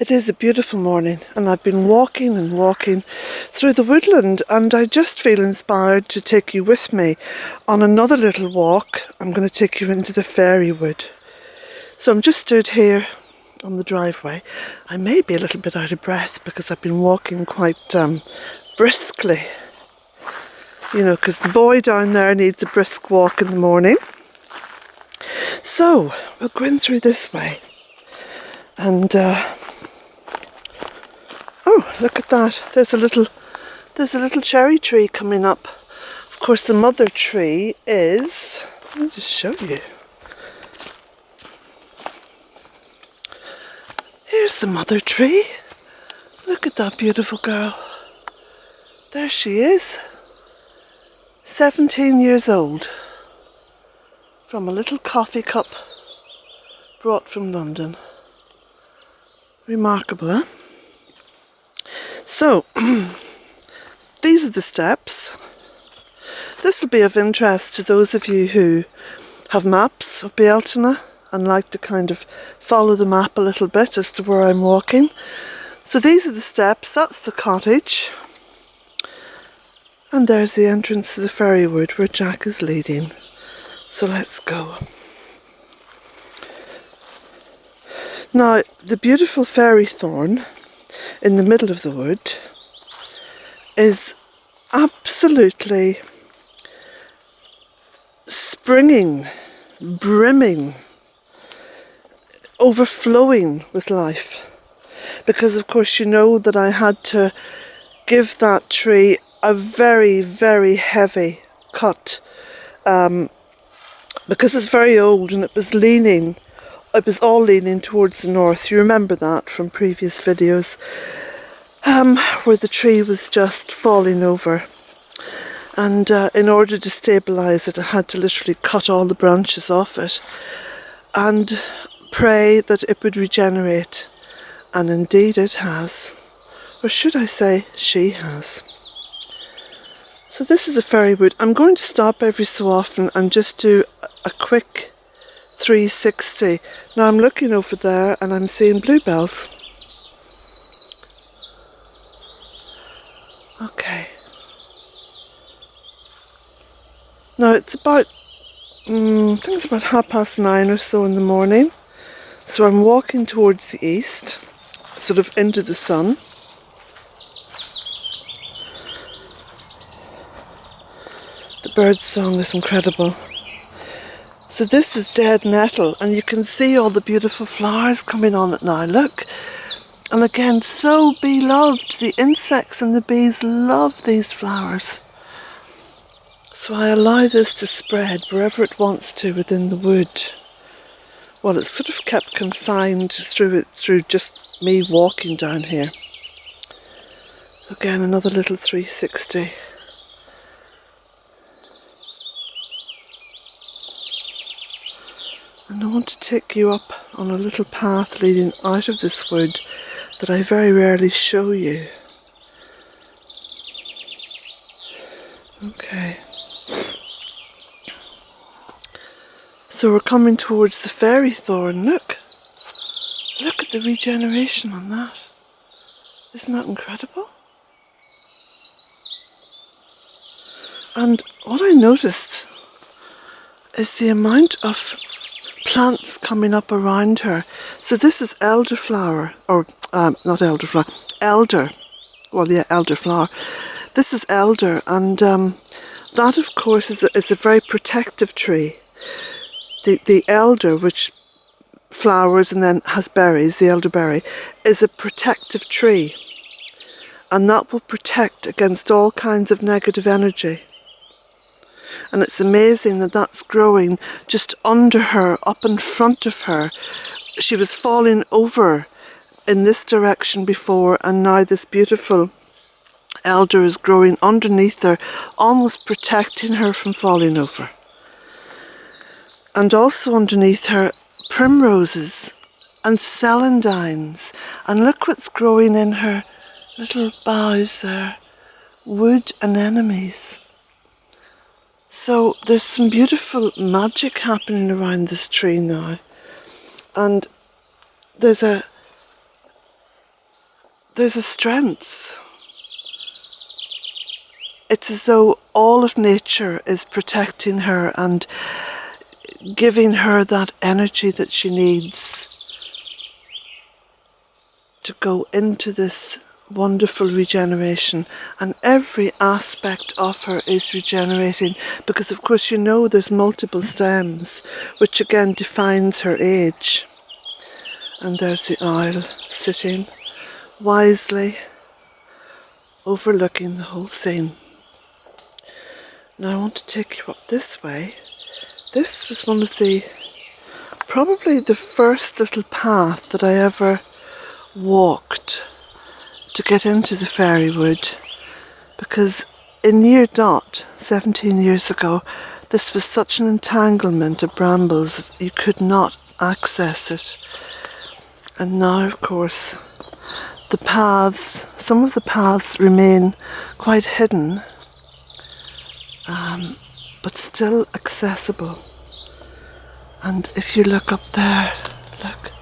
It is a beautiful morning, and I've been walking and walking through the woodland, and I just feel inspired to take you with me on another little walk. I'm going to take you into the fairy wood. So I'm just stood here on the driveway. I may be a little bit out of breath because I've been walking quite briskly. You know, because the boy down there needs a brisk walk in the morning. So we'll go in through this way, and oh, look at that! There's a little cherry tree coming up. Of course, the mother tree is. Let me just show you. Here's the mother tree. Look at that beautiful girl. There she is. 17 years old. From a little coffee cup brought from London. Remarkable, eh? So, these are the steps. This will be of interest to those of you who have maps of Bealtaine and like to kind of follow the map a little bit as to where I'm walking. So these are the steps, that's the cottage. And there's the entrance to the fairy wood where Jack is leading. So let's go. Now, the beautiful fairy thorn in the middle of the wood is absolutely springing, brimming, overflowing with life. Because of course you know that I had to give that tree a very, very heavy cut. Because it's very old and it was all leaning towards the north. You remember that from previous videos, where the tree was just falling over. And in order to stabilise it, I had to literally cut all the branches off it and pray that it would regenerate. And indeed it has. Or should I say, she has. So this is a fairy wood. I'm going to stop every so often and just do a quick 360. Now I'm looking over there and I'm seeing bluebells. Okay. Now it's about, I think it's about 9:30 or so in the morning. So I'm walking towards the east, sort of into the sun. The bird song is incredible. So this is dead nettle, and you can see all the beautiful flowers coming on it now, look. And again, so beloved. The insects and the bees love these flowers. So I allow this to spread wherever it wants to within the wood. Well, it's sort of kept confined through just me walking down here. Again, another little 360. And I want to take you up on a little path leading out of this wood that I very rarely show you. Okay. So we're coming towards the fairy thorn. Look at the regeneration on that. Isn't that incredible? And what I noticed is the amount of plants coming up around her. So this is elderflower, or not elderflower, elder. Well, yeah, elderflower. This is elder, and that, of course, is a very protective tree. The elder, which flowers and then has berries, the elderberry, is a protective tree, and that will protect against all kinds of negative energy. And it's amazing that that's growing just under her, up in front of her. She was falling over in this direction before, and now this beautiful elder is growing underneath her, almost protecting her from falling over. And also underneath her, primroses and celandines. And look what's growing in her little boughs there. Wood anemones. So there's some beautiful magic happening around this tree now. And there's a there's a strength. It's as though all of nature is protecting her and giving her that energy that she needs to go into this wonderful regeneration, and every aspect of her is regenerating, because of course you know there's multiple stems, which again defines her age. And there's the owl sitting wisely overlooking the whole scene. Now I want to take you up this way. This was one of probably the first little path that I ever walked to get into the fairy wood, because in near dot 17 years ago this was such an entanglement of brambles that you could not access it. And now of course the paths, some of the paths remain quite hidden, but still accessible. And if you look up there, look,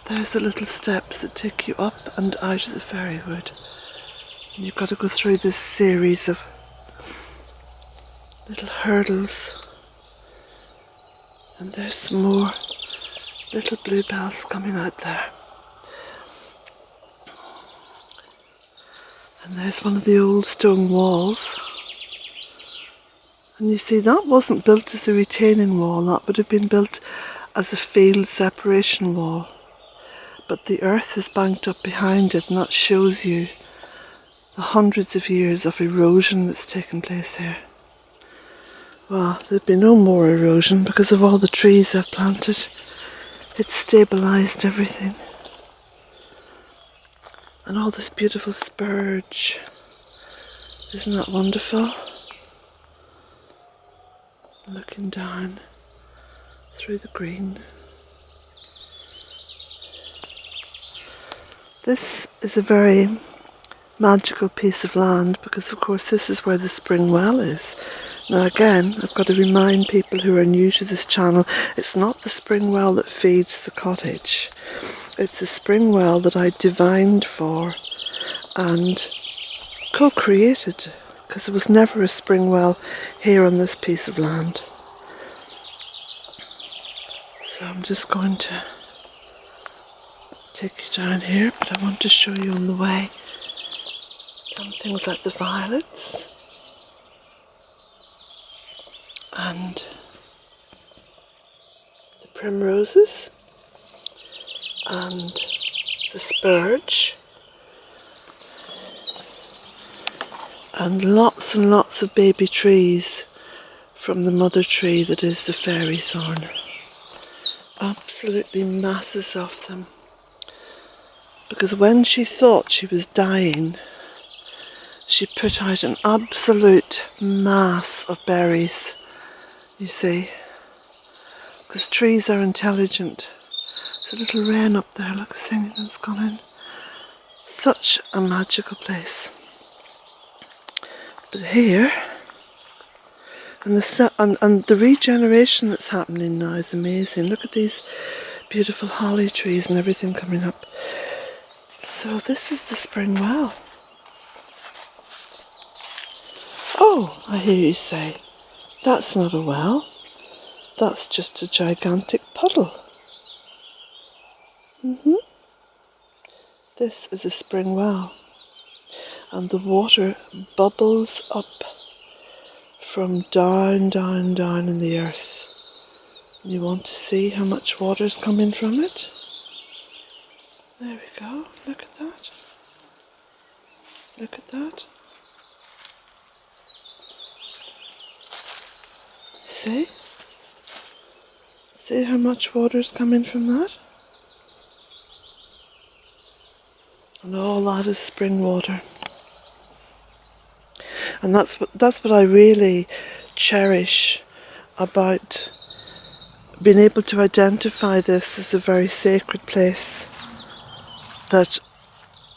there's the little steps that take you up and out of the fairy wood. And you've got to go through this series of little hurdles. And there's some more little bluebells coming out there. And there's one of the old stone walls. And you see, that wasn't built as a retaining wall, that would have been built as a field separation wall. But the earth is banked up behind it, and that shows you the hundreds of years of erosion that's taken place here. Well, there'd be no more erosion because of all the trees I've planted. It's stabilised everything. And all this beautiful spurge. Isn't that wonderful? Looking down through the green. This is a very magical piece of land, because of course this is where the spring well is. Now again, I've got to remind people who are new to this channel, it's not the spring well that feeds the cottage. It's the spring well that I divined for and co-created, because there was never a spring well here on this piece of land. So I'm just going to take you down here, but I want to show you on the way some things like the violets and the primroses and the spurge and lots of baby trees from the mother tree that is the fairy thorn. Absolutely masses of them. Because when she thought she was dying, she put out an absolute mass of berries, you see. Because trees are intelligent. There's a little wren up there, look, singing, it's gone in. Such a magical place. But here, and the regeneration that's happening now is amazing. Look at these beautiful holly trees and everything coming up. So this is the spring well. Oh, I hear you say, that's not a well, that's just a gigantic puddle. This is a spring well, and the water bubbles up from down in the earth. You want to see how much water is coming from it? There we go, look at that. Look at that. See? See how much water is coming from that? And all that is spring water. And that's what I really cherish about being able to identify this as a very sacred place. That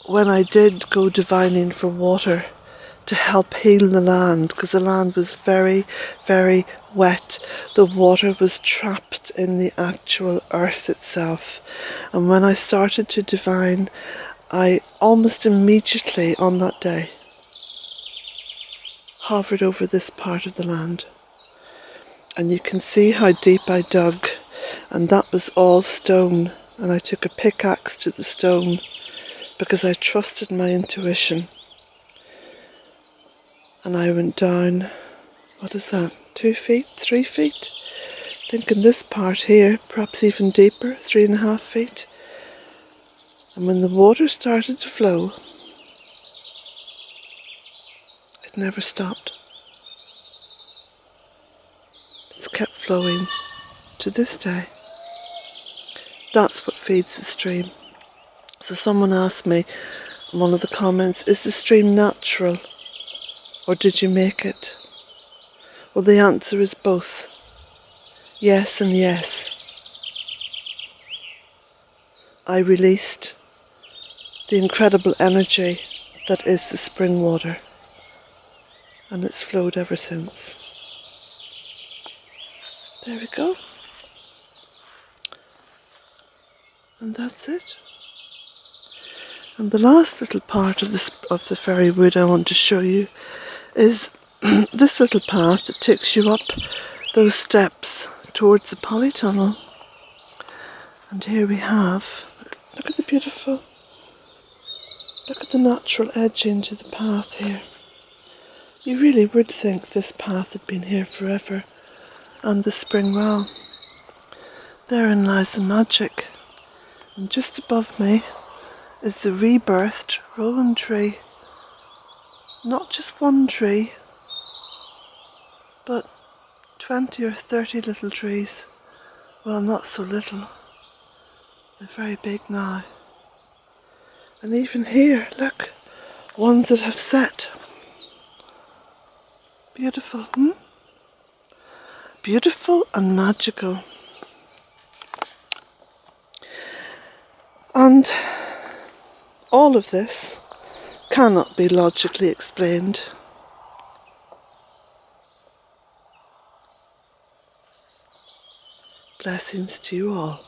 when I did go divining for water to help heal the land, because the land was very, very wet, the water was trapped in the actual earth itself. And when I started to divine, I almost immediately on that day hovered over this part of the land, and you can see how deep I dug, and that was all stone, and I took a pickaxe to the stone because I trusted my intuition, and I went down, what is that, 2 feet, 3 feet? I think in this part here, perhaps even deeper, 3.5 feet. And when the water started to flow, it never stopped. It's kept flowing to this day. That's what feeds the stream. So someone asked me in one of the comments, is the stream natural or did you make it? Well, the answer is both. Yes and yes. I released the incredible energy that is the spring water, and it's flowed ever since. There we go. And that's it. And the last little part of the fairy wood I want to show you is this little path that takes you up those steps towards the polytunnel. And here we have, look at the beautiful, look at the natural edging to the path here. You really would think this path had been here forever, and the spring well. Therein lies the magic. And just above me is the rebirthed rowan tree. Not just one tree, but 20 or 30 little trees. Well, not so little. They're very big now. And even here, look, ones that have set. Beautiful, Beautiful and magical. And all of this cannot be logically explained. Blessings to you all.